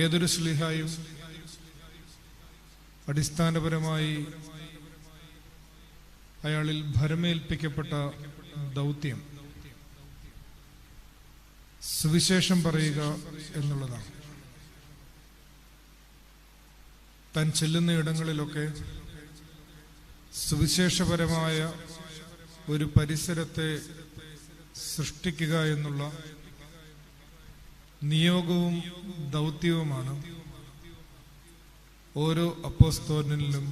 ഏതൊരു ശ്ലീഹായും അടിസ്ഥാനപരമായി അയാളിൽ ഭരമേൽപ്പിക്കപ്പെട്ട ദൗത്യം സുവിശേഷം പറയുക എന്നുള്ളതാണ്. താൻ ചെല്ലുന്ന ഇടങ്ങളിലൊക്കെ സുവിശേഷപരമായ ഒരു പരിസരത്തെ സൃഷ്ടിക്കുക എന്നുള്ള നിയോഗവും ദൗത്യവുമാണ് ഓരോ അപ്പോസ്തലനിലും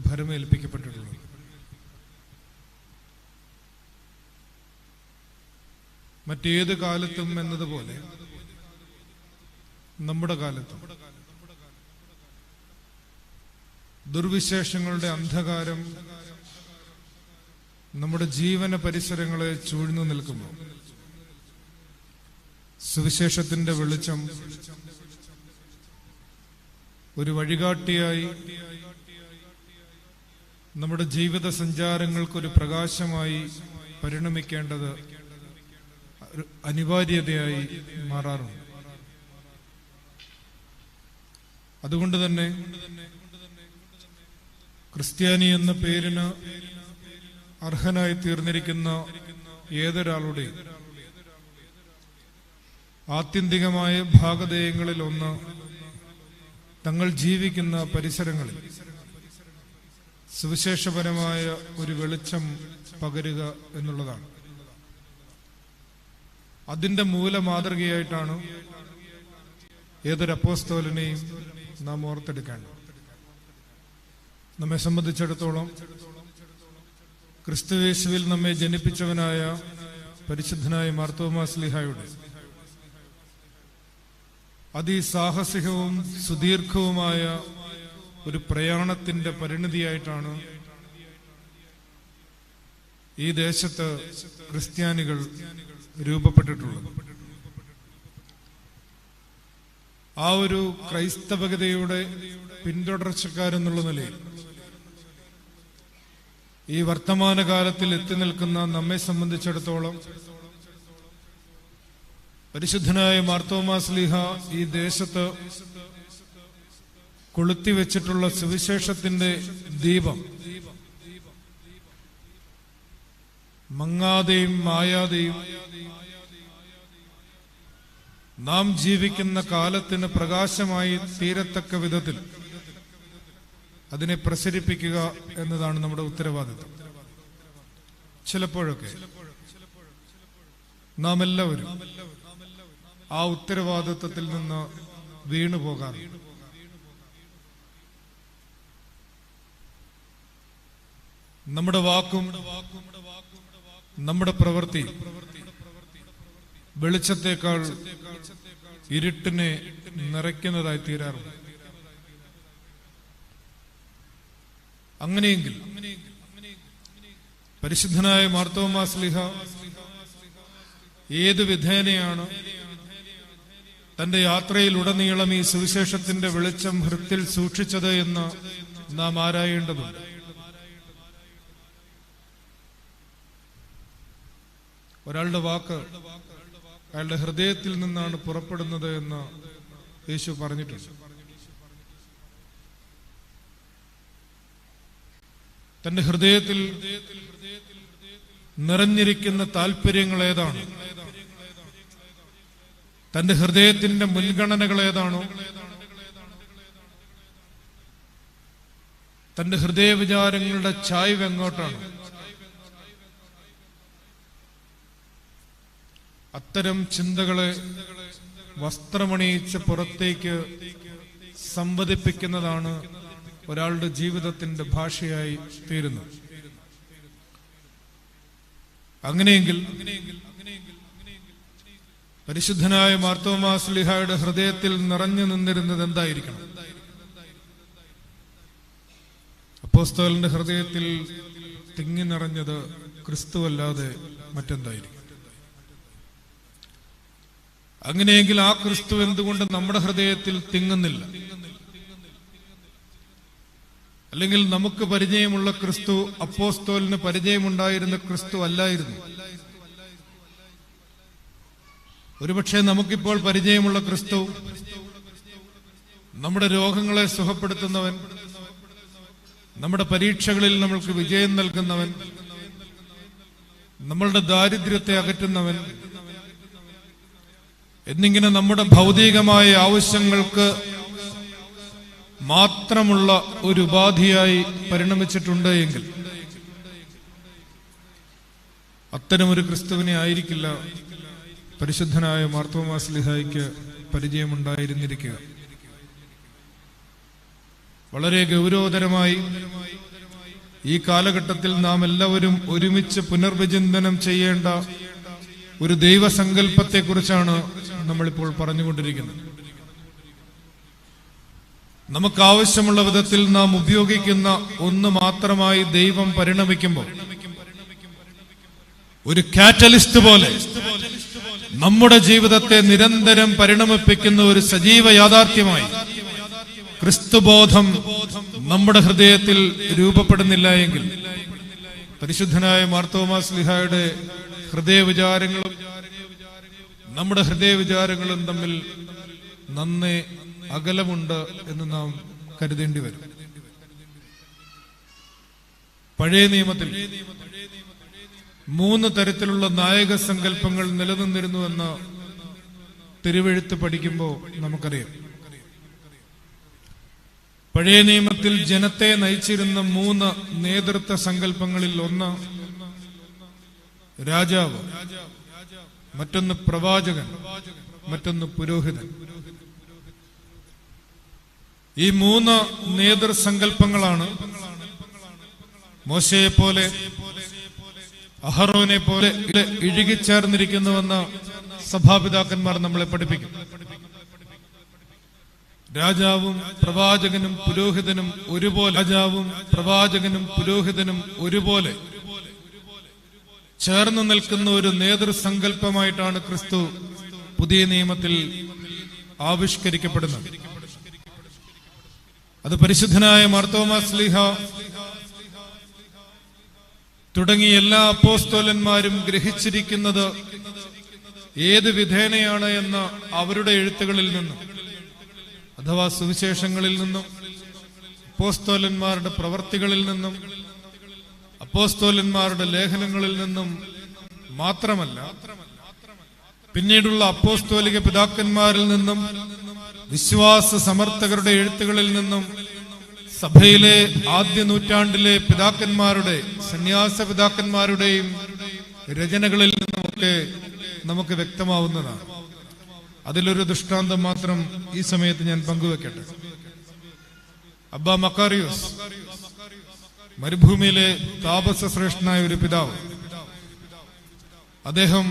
ഭരമേൽപ്പിക്കപ്പെട്ടിട്ടുള്ളത്. മറ്റേത് കാലത്തും എന്നതുപോലെ നമ്മുടെ കാലത്തും ദുർവിശേഷങ്ങളുടെ അന്ധകാരം നമ്മുടെ ജീവന പരിസരങ്ങളെ ചൂഴ്ന്നു നിൽക്കുമ്പോൾ സുവിശേഷത്തിന്റെ വെളിച്ചം ഒരു വഴികാട്ടിയായി നമ്മുടെ ജീവിത സഞ്ചാരങ്ങൾക്കൊരു പ്രകാശമായി പരിണമിക്കേണ്ടത് അനിവാര്യതയായി മാറാറുണ്ട്. അതുകൊണ്ട് തന്നെ ക്രിസ്ത്യാനി എന്ന പേരിന് അർഹനായി തീർന്നിരിക്കുന്ന ഏതൊരാളുടെയും ആത്യന്തികമായ ഭാഗധേയങ്ങളിൽ ഒന്ന് തങ്ങൾ ജീവിക്കുന്ന പരിസരങ്ങളിൽ സുവിശേഷപരമായ ഒരു വെളിച്ചം പകരുക എന്നുള്ളതാണ്. അതിന്റെ മൂല മാതൃകയായിട്ടാണ് ഏതൊരു അപ്പോസ്തലനെയും നാം ഓർത്തെടുക്കേണ്ടത്. നമ്മെ സംബന്ധിച്ചിടത്തോളം ക്രിസ്തുയേശുവിൽ നമ്മെ ജനിപ്പിച്ചവനായ പരിശുദ്ധനായ മാർത്തോമാ ശ്ലീഹായുടെ അതിസാഹസികവും സുദീർഘവുമായ ഒരു പ്രയാണത്തിന്റെ പരിണിതിയായിട്ടാണ് ഈ ദേശത്ത് ക്രിസ്ത്യാനികൾ രൂപപ്പെട്ടിട്ടുള്ളത്. ആ ഒരു ക്രൈസ്തവകതയുടെ പിന്തുടർച്ചക്കാരെന്നുള്ള നിലയിൽ ഈ വർത്തമാനകാലത്തിൽ എത്തി നിൽക്കുന്ന നമ്മെ സംബന്ധിച്ചിടത്തോളം പരിശുദ്ധനായ മാർത്തോമാ ശ്ലീഹ ഈ ദേശത്ത് കൊളുത്തിവെച്ചിട്ടുള്ള സുവിശേഷത്തിന്റെ ദീപം മങ്ങാതെയും മായാതെയും നാം ജീവിക്കുന്ന കാലത്തിന് പ്രകാശമായി തീരത്തക്ക വിധത്തിൽ അതിനെ പ്രസരിപ്പിക്കുക എന്നതാണ് നമ്മുടെ ഉത്തരവാദിത്വം. ചിലപ്പോഴൊക്കെ നാം എല്ലാവരും ആ ഉത്തരവാദിത്വത്തിൽ നിന്ന് വീണുപോകാറുണ്ട്. നമ്മുടെ വാക്കും നമ്മുടെ പ്രവൃത്തി വെളിച്ചത്തേക്കാൾ ഇരുട്ടിനെ നിറയ്ക്കുന്നതായി തീരാറുണ്ട്. അങ്ങനെയെങ്കിൽ പരിശുദ്ധനായ മാർത്തോമാ ശ്ലീഹ ഏതു വിധേനയാണ് തന്റെ യാത്രയിലുടനീളം ഈ സുവിശേഷത്തിന്റെ വെളിച്ചം ഹൃത്തിൽ സൂക്ഷിച്ചത് എന്ന് നാം ആരായേണ്ടതുണ്ട്. ഒരാളുടെ വാക്ക് അയാളുടെ ഹൃദയത്തിൽ നിന്നാണ് പുറപ്പെടുന്നത് എന്ന് യേശു പറഞ്ഞിട്ടുണ്ട്. തന്റെ ഹൃദയത്തിൽ നിറഞ്ഞിരിക്കുന്ന താല്പര്യങ്ങൾ ഏതാണ്, തന്റെ ഹൃദയത്തിന്റെ മുൻഗണനകൾ ഏതാണോ, തന്റെ ഹൃദയ വിചാരങ്ങളുടെ ചായ്വ് എങ്ങോട്ടാണ്, അത്തരം ചിന്തകളെ വസ്ത്രമണിയിച്ച് പുറത്തേക്ക് സംവദിപ്പിക്കുന്നതാണ് ഒരാളുടെ ജീവിതത്തിന്റെ ഭാഷയായി തീരുന്നത്. അങ്ങനെയെങ്കിൽ പരിശുദ്ധനായ മാർത്തോമാ ശ്ലീഹായുടെ ഹൃദയത്തിൽ നിറഞ്ഞു നിന്നിരുന്നത് എന്തായിരിക്കണം? അപ്പോസ്തലന്റെ ഹൃദയത്തിൽ തിങ്ങി നിറഞ്ഞത് ക്രിസ്തുവല്ലാതെ മറ്റെന്തായിരിക്കും? അങ്ങനെയെങ്കിൽ ആ ക്രിസ്തു എന്തുകൊണ്ട് നമ്മുടെ ഹൃദയത്തിൽ തിങ്ങുന്നില്ല? അല്ലെങ്കിൽ നമുക്ക് പരിചയമുള്ള ക്രിസ്തു അപ്പോസ്തലന് പരിചയമുണ്ടായിരുന്ന ക്രിസ്തു അല്ലായിരുന്നു. ഒരുപക്ഷെ നമുക്കിപ്പോൾ പരിചയമുള്ള ക്രിസ്തു നമ്മുടെ രോഗങ്ങളെ സുഖപ്പെടുത്തുന്നവൻ, നമ്മുടെ പരീക്ഷകളിൽ നമ്മൾക്ക് വിജയം നൽകുന്നവൻ, നമ്മളുടെ ദാരിദ്ര്യത്തെ അകറ്റുന്നവൻ എന്നിങ്ങനെ നമ്മുടെ ഭൗതികമായ ആവശ്യങ്ങൾക്ക് മാത്രമുള്ള ഒരു ഉപാധിയായി പരിണമിച്ചിട്ടുണ്ട് എങ്കിൽ അത്തരമൊരു ക്രിസ്തുവിനെ ആയിരിക്കില്ല പരിശുദ്ധനായ മാർത്തോമാ ശ്ലീഹായ്ക്ക് പരിചയമുണ്ടായിരുന്നിരിക്കുക. വളരെ ഗൗരവതരമായി ഈ കാലഘട്ടത്തിൽ നാം എല്ലാവരും ഒരുമിച്ച് പുനർവിചിന്തനം ചെയ്യേണ്ട ഒരു ദൈവസങ്കല്പത്തെക്കുറിച്ചാണ് നമ്മളിപ്പോൾ പറഞ്ഞുകൊണ്ടിരിക്കുന്നത്. നമുക്കാവശ്യമുള്ള വിധത്തിൽ നാം ഉപയോഗിക്കുന്ന ഒന്ന് മാത്രമായി ദൈവം പരിണമിക്കുമ്പോൾ ഒരു കാറ്റലിസ്റ്റ് പോലെ നമ്മുടെ ജീവിതത്തെ നിരന്തരം പരിണമിപ്പിക്കുന്ന ഒരു സജീവ യാഥാർത്ഥ്യമായി ക്രിസ്തുബോധം നമ്മുടെ ഹൃദയത്തിൽ രൂപപ്പെടുന്നില്ല എങ്കിൽ പരിശുദ്ധനായ മാർത്തോമാ ശ്ലീഹായുടെ ഹൃദയവിചാരങ്ങളും നമ്മുടെ ഹൃദയവിചാരങ്ങളും തമ്മിൽ നന്നേ അകലമുണ്ട് എന്ന് നാം കരുതേണ്ടി വരും. പഴയ നിയമത്തിൽ 3 തരത്തിലുള്ള നായക സങ്കല്പങ്ങൾ നിലനിന്നിരുന്നുവെന്ന് തിരുവെഴുത്ത് പഠിക്കുമ്പോൾ നമുക്കറിയാം. പഴയ നിയമത്തിൽ ജനത്തെ നയിച്ചിരുന്ന 3 നേതൃത്വ സങ്കല്പങ്ങളിൽ ഒന്ന് രാജാവ്, മറ്റൊന്ന് പ്രവാചകൻ, മറ്റൊന്ന് പുരോഹിതൻ. ഈ 3 നേതൃസങ്കല്പങ്ങളാണ് മോശയെ പോലെ അഹറോനെ പോലെ ഇഴുകിച്ചേർന്നിരിക്കുന്നുവെന്ന് സഭാപിതാക്കന്മാർ നമ്മളെ പഠിപ്പിക്കും. രാജാവും പ്രവാചകനും പുരോഹിതനും ഒരുപോലെ ചേർന്ന് നിൽക്കുന്ന ഒരു നേതൃസങ്കല്പമായിട്ടാണ് ക്രിസ്തു പുതിയ നിയമത്തിൽ ആവിഷ്കരിക്കപ്പെടുന്നത്. അത് പരിശുദ്ധനായ മാർത്തോമാ ശ്ലീഹ തുടങ്ങി എല്ലാ അപ്പോസ്തലന്മാരും ഗ്രഹിച്ചിരിക്കുന്നത് ഏത് വിധേനയാണ് എന്ന് അവരുടെ എഴുത്തുകളിൽ നിന്നും അഥവാ സുവിശേഷങ്ങളിൽ നിന്നും അപ്പോസ്തലന്മാരുടെ പ്രവർത്തികളിൽ നിന്നും അപ്പോസ്തലന്മാരുടെ ലേഖനങ്ങളിൽ നിന്നും മാത്രമല്ല, പിന്നീടുള്ള അപ്പോസ്തോലിക പിതാക്കന്മാരിൽ നിന്നും വിശ്വാസ സമർത്ഥകരുടെ എഴുത്തുകളിൽ നിന്നും സഭയിലെ ആദ്യ നൂറ്റാണ്ടിലെ പിതാക്കന്മാരുടെ സന്യാസ പിതാക്കന്മാരുടെയും രചനകളിൽ നിന്നുമൊക്കെ നമുക്ക് വ്യക്തമാവുന്നതാണ്. അതിലൊരു ദൃഷ്ടാന്തം മാത്രം ഈ സമയത്ത് ഞാൻ പങ്കുവെക്കട്ടെ. അബ്ബാ മക്കാറിയോസ്, മരുഭൂമിയിലെ താപസ ശ്രേഷ്ഠനായ ഒരു പിതാവ്, അദ്ദേഹം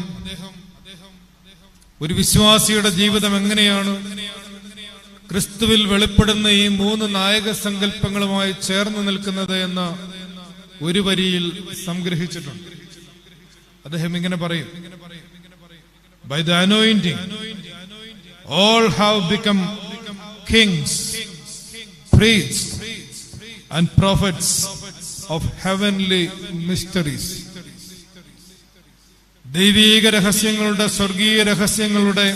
ഒരു വിശ്വാസിയുടെ ജീവിതം എങ്ങനെയാണ് ക്രിസ്തുവിൽ വെളിപ്പെടുന്ന ഈ 3 നായക സങ്കല്പങ്ങളുമായി ചേർന്ന് നിൽക്കുന്നത് എന്ന ഒരു വരിയിൽ സംഗ്രഹിച്ചിട്ടുണ്ട്. അദ്ദേഹം ഇങ്ങനെ പറയും: By the anointing, all have become kings, priests, and prophets of heavenly mysteries. ദൈവീക രഹസ്യങ്ങളുടെ, സ്വർഗീയ രഹസ്യങ്ങളുടെ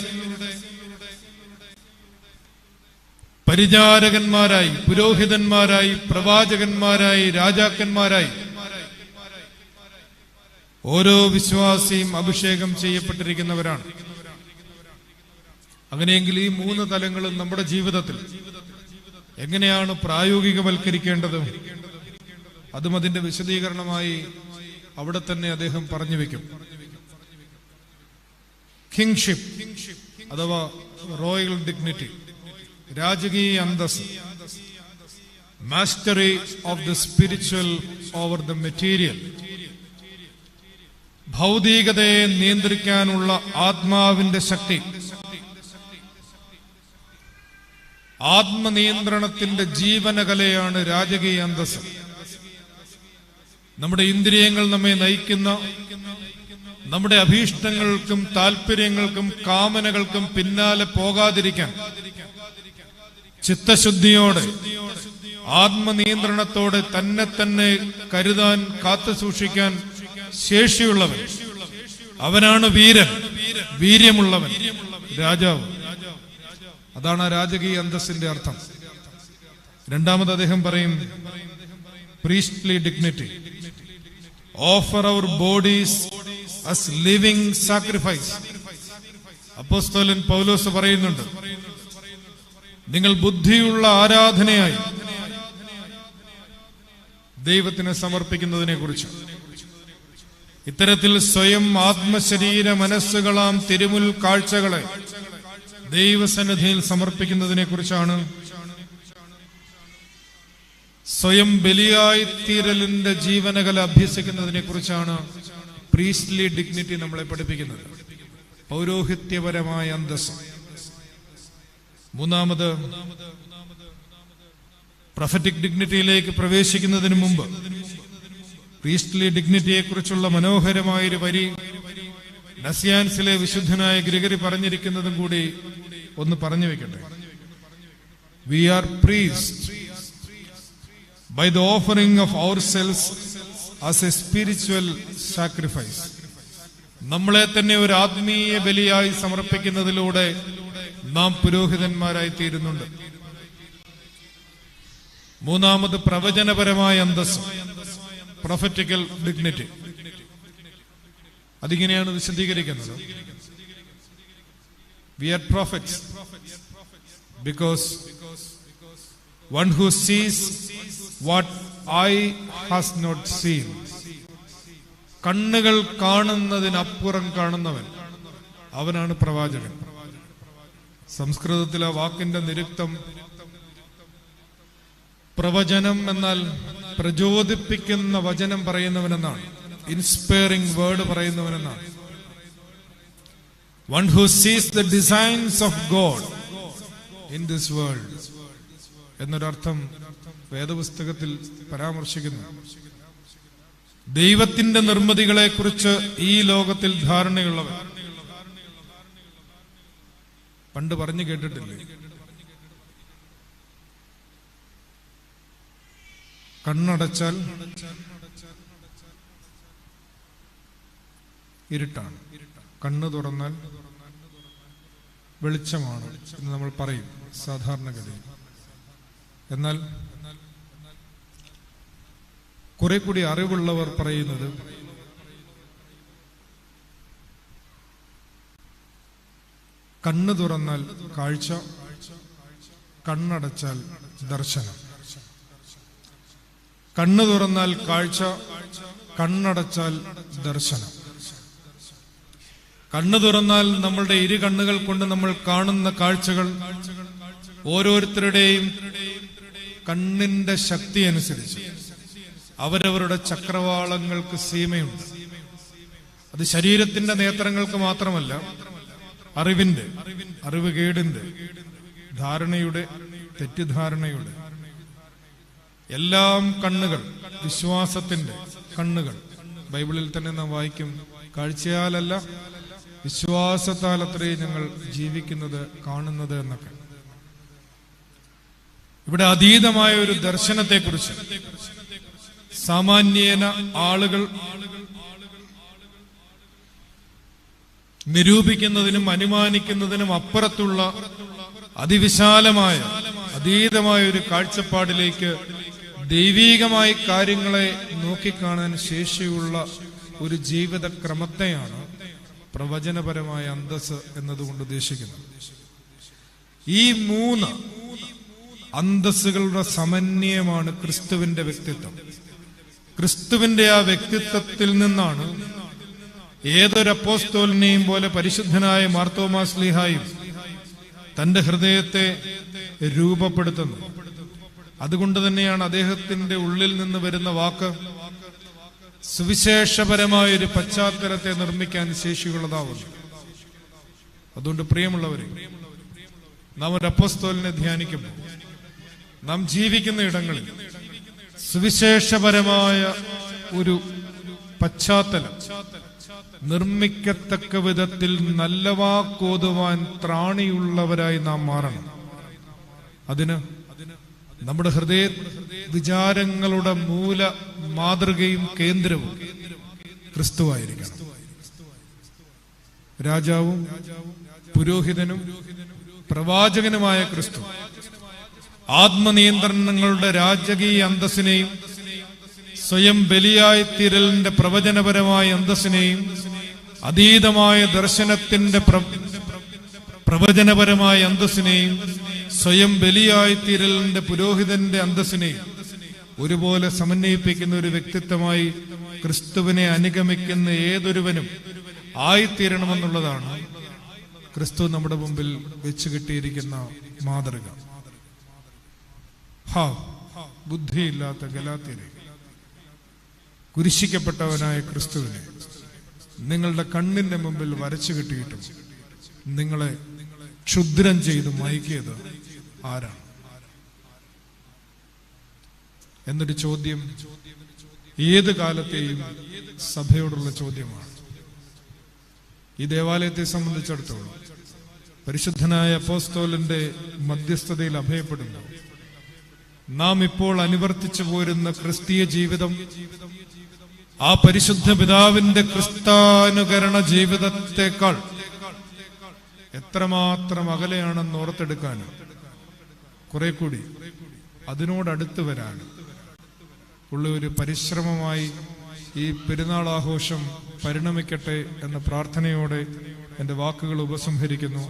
പരിചാരകന്മാരായി, പുരോഹിതന്മാരായി, പ്രവാചകന്മാരായി, രാജാക്കന്മാരായി ഓരോ വിശ്വാസിയും അഭിഷേകം ചെയ്യപ്പെട്ടിരിക്കുന്നവരാണ്. അങ്ങനെയെങ്കിൽ ഈ 3 തലങ്ങളും നമ്മുടെ ജീവിതത്തിൽ എങ്ങനെയാണ് പ്രായോഗികവൽക്കരിക്കേണ്ടത്? അതും അതിന്റെ വിശദീകരണമായി അവിടെ തന്നെ അദ്ദേഹം പറഞ്ഞു വെക്കും. കിങ്ഷിപ്പ് അഥവാ റോയൽ ഡിഗ്നിറ്റി, രാജകീയ അന്തസ്, mastery of the spiritual over the material, ഭൗതികതയെ നിയന്ത്രിക്കാനുള്ള ആത്മാവിന്റെ ശക്തി, ആത്മനിയന്ത്രണത്തിന്റെ ജീവനകലയാണ് രാജകീയ അന്തസ്. നമ്മുടെ ഇന്ദ്രിയങ്ങൾ നമ്മെ നയിക്കുന്ന, നമ്മുടെ അഭീഷ്ടങ്ങൾക്കും താല്പര്യങ്ങൾക്കും കാമനകൾക്കും പിന്നാലെ പോകാതിരിക്കാൻ ചിത്തശുദ്ധിയോടെ, ആത്മനിയന്ത്രണത്തോടെ തന്നെ തന്നെ കരുതാൻ, കാത്തു സൂക്ഷിക്കാൻ ശേഷിയുള്ളവൻ, അവനാണ് വീരൻ, വീര്യമുള്ളവൻ, രാജാവ്. അതാണ് ആ രാജകീയ അന്തസ്സിന്റെ അർത്ഥം. രണ്ടാമത് അദ്ദേഹം പറയും priestly dignity. Offer our bodies as living sacrifice. അപ്പോസ്തലൻ പൗലോസ് പറയുന്നുണ്ട്, നിങ്ങൾ ബുദ്ധിയുള്ള ആരാധനയായി ദൈവത്തിന് സമർപ്പിക്കുന്നതിനെ കുറിച്ച്. ഇത്തരത്തിൽ സ്വയം ആത്മശരീര മനസ്സുകളാം തിരുമുൽ കാഴ്ചകളെ ദൈവസന്നിധിയിൽ സമർപ്പിക്കുന്നതിനെ കുറിച്ചാണ്, സ്വയം ബലിയായി തീരലിന്റെ ജീവനകല അഭ്യസിക്കുന്നതിനെ കുറിച്ചാണ് പ്രീസ്റ്റ്ലി ഡിഗ്നിറ്റി നമ്മളെ പഠിപ്പിക്കുന്നത്, പൗരോഹിത്യപരമായ അന്തസ്സ്. മൂന്നാമത്, പ്രൊഫറ്റിക് ഡിഗ്നിറ്റിയിലേക്ക് പ്രവേശിക്കുന്നതിന് മുമ്പ് പ്രീസ്റ്റ്ലി ഡിഗ്നിറ്റിയെ കുറിച്ചുള്ള മനോഹരമായൊരു വരി നസ്യാൻസിലെ വിശുദ്ധനായ ഗ്രിഗറി പറഞ്ഞിരിക്കുന്നതും കൂടി ഒന്ന് പറഞ്ഞു വെക്കട്ടെ. We are priest by the offering of ourselves as a spiritual sacrifice. നമ്മളെ തന്നെ ഒരു ആത്മീയ ബലിയായി സമർപ്പിക്കുന്നതിലൂടെ നാം പുരോഹിതന്മാരായി തീരുന്നുണ്ട്. മൂന്നാമത്, പ്രവചനപരമായ അന്തസ്സ്, പ്രൊഫറ്റിക്കൽ ഡിഗ്നിറ്റി. അതിങ്ങനെയാണ് വിശദീകരിക്കുന്നത്. We are prophets because one who sees what eye has not seen. കണ്ണുകൾ കാണുന്നതിനപ്പുറം കാണുന്നവൻ, അവനാണ് പ്രവാചകൻ. സംസ്കൃതത്തിലെ വാക്കിന്റെ നിരുക്തം പ്രവചനം എന്നാൽ പ്രചോദിപ്പിക്കുന്ന വചനം പറയുന്നവനെന്നാണ്, ഇൻസ്പയറിംഗ് വേർഡ് പറയുന്നവനെന്നാണ്. One who sees the designs of God in this world എന്നൊരർത്ഥം വേദപുസ്തകത്തിൽ പരാമർശിക്കുന്നു. ദൈവത്തിന്റെ നിർമ്മിതികളെ കുറിച്ച് ഈ ലോകത്തിൽ ധാരണയുള്ളവൻ. പണ്ട് പറഞ്ഞു കേട്ടിട്ടില്ലേ, കണ്ണടച്ചാൽ ഇരുട്ടാണ്, കണ്ണ് തുറന്നാൽ വെളിച്ചമാണ് എന്ന് നമ്മൾ പറയും സാധാരണഗതിയിൽ. എന്നാൽ കുറെ കൂടി അറിവുള്ളവർ പറയുന്നത് കണ്ണ് തുറന്നാൽ കാഴ്ച, കണ്ണടച്ചാൽ ദർശനം. കണ്ണ് തുറന്നാൽ കാഴ്ച, കണ്ണടച്ചാൽ ദർശനം. കണ്ണ് തുറന്നാൽ നമ്മളുടെ ഇരു കണ്ണുകൾ കൊണ്ട് നമ്മൾ കാണുന്ന കാഴ്ചകൾ ഓരോരുത്തരുടെയും കണ്ണിന്റെ ശക്തി അനുസരിച്ച് അവരവരുടെ ചക്രവാളങ്ങൾക്ക് സീമയുണ്ട്. അത് ശരീരത്തിന്റെ നേത്രങ്ങൾക്ക് മാത്രമല്ല, അറിവിന്റെ, അറിവുകേടിന്റെ, ധാരണയുടെ, തെറ്റിദ്ധാരണയുടെ എല്ലാം കണ്ണുകൾ, വിശ്വാസത്തിന്റെ കണ്ണുകൾ. ബൈബിളിൽ തന്നെ നാം വായിക്കും, കാഴ്ചയാലല്ല വിശ്വാസത്താൽ അത്രേ ഞങ്ങൾ ജീവിക്കുന്നത്, കാണുന്നത് എന്നൊക്കെ. ഇവിടെ അതീതമായ ഒരു ദർശനത്തെക്കുറിച്ച് സാമാന്യേന ആളുകൾ നിരൂപിക്കുന്നതിനും അനുമാനിക്കുന്നതിനും അപ്പുറത്തുള്ള അതിവിശാലമായ അതീതമായ ഒരു കാഴ്ചപ്പാടിലേക്ക് ദൈവീകമായ കാര്യങ്ങളെ നോക്കിക്കാണാൻ ശേഷിയുള്ള ഒരു ജീവിതക്രമത്തെയാണ് പ്രവചനപരമായ അന്തസ്സ് എന്നതുകൊണ്ട് ഉദ്ദേശിക്കുന്നത്. ഈ മൂന്ന് അന്തസ്സുകളുടെ സമന്വയമാണ് ക്രിസ്തുവിന്റെ വ്യക്തിത്വം. ക്രിസ്തുവിന്റെ ആ വ്യക്തിത്വത്തിൽ നിന്നാണ് ഏതൊരു അപ്പോസ്തലനെയും പോലെ പരിശുദ്ധനായ മാർത്തോമാ ശ്ലീഹായും തന്റെ ഹൃദയത്തെ രൂപപ്പെടുത്തുന്നത്. അതുകൊണ്ട് തന്നെയാണ് അദ്ദേഹത്തിന്റെ ഉള്ളിൽ നിന്ന് വരുന്ന വാക്ക് സുവിശേഷപരമായ ഒരു പശ്ചാത്തലത്തെ നിർമ്മിക്കാൻ ശേഷിയുള്ളതാവുന്നു. അതുകൊണ്ട് പ്രിയമുള്ളവരെ, നാം ഒരു അപ്പോസ്തലനെ ധ്യാനിക്കുമ്പോൾ നാം ജീവിക്കുന്ന ഇടങ്ങളിൽ സുവിശേഷപരമായ ഒരു പശ്ചാത്തലം നിർമ്മിക്കത്തക്ക വിധത്തിൽ നല്ല വാക്കോതുവാൻ ത്രാണിയുള്ളവരായി നാം മാറണം. അതിന് നമ്മുടെ ഹൃദയ വിചാരങ്ങളുടെ മൂല മാതൃകയും കേന്ദ്രവും ക്രിസ്തുവായിരിക്കണം. രാജാവും പുരോഹിതനും പ്രവാചകനുമായ ക്രിസ്തു ആത്മനിയന്ത്രണങ്ങളുടെ രാജകീയ അന്തസ്സിനെയും സ്വയം ബലിയായിത്തീരലിന്റെ പ്രവചനപരമായ അന്തസ്സിനെയും അതീതമായ ദർശനത്തിന്റെ പ്രവചനപരമായ അന്തസ്സിനെയും സ്വയം ബലിയായിത്തീരലിന്റെ പുരോഹിതന്റെ അന്തസ്സിനെയും ഒരുപോലെ സമന്വയിപ്പിക്കുന്ന ഒരു വ്യക്തിത്വമായി ക്രിസ്തുവിനെ അനുഗമിക്കുന്ന ഏതൊരുവനും ആയിത്തീരണമെന്നുള്ളതാണ് ക്രിസ്തു നമ്മുടെ മുമ്പിൽ വെച്ച് കിട്ടിയിരിക്കുന്ന മാതൃക. ബുദ്ധിയില്ലാത്ത ഗലാത്യരെ, കുരിശിക്കപ്പെട്ടവനായ ക്രിസ്തുവിനെ നിങ്ങളുടെ കണ്ണിന്റെ മുമ്പിൽ വരച്ചു കിട്ടിയിട്ടും നിങ്ങളെ ക്ഷുദ്രം ചെയ്ത് മയക്കിയത് ആരാണ് എന്നൊരു ചോദ്യം ഏത് കാലത്തെയും സഭയോടുള്ള ചോദ്യമാണ്. ഈ ദേവാലയത്തെ സംബന്ധിച്ചിടത്തോളം പരിശുദ്ധനായ അപ്പോസ്തലന്റെ മധ്യസ്ഥതയിൽ അഭയപ്പെടുന്നു. നാം ഇപ്പോൾ അനുവർത്തിച്ചു പോരുന്ന ക്രിസ്തീയ ജീവിതം ആ പരിശുദ്ധ പിതാവിന്റെ ക്രിസ്താനുകരണ ജീവിതത്തെക്കാൾ എത്രമാത്രം അകലെയാണെന്ന് ഓർത്തെടുക്കാനും കുറെ കൂടി അതിനോടടുത്ത് വരാനും ഉള്ള ഒരു പരിശ്രമമായി ഈ പെരുന്നാൾ ആഘോഷം പരിണമിക്കട്ടെ എന്ന പ്രാർത്ഥനയോടെ എൻ്റെ വാക്കുകൾ ഉപസംഹരിക്കുന്നു.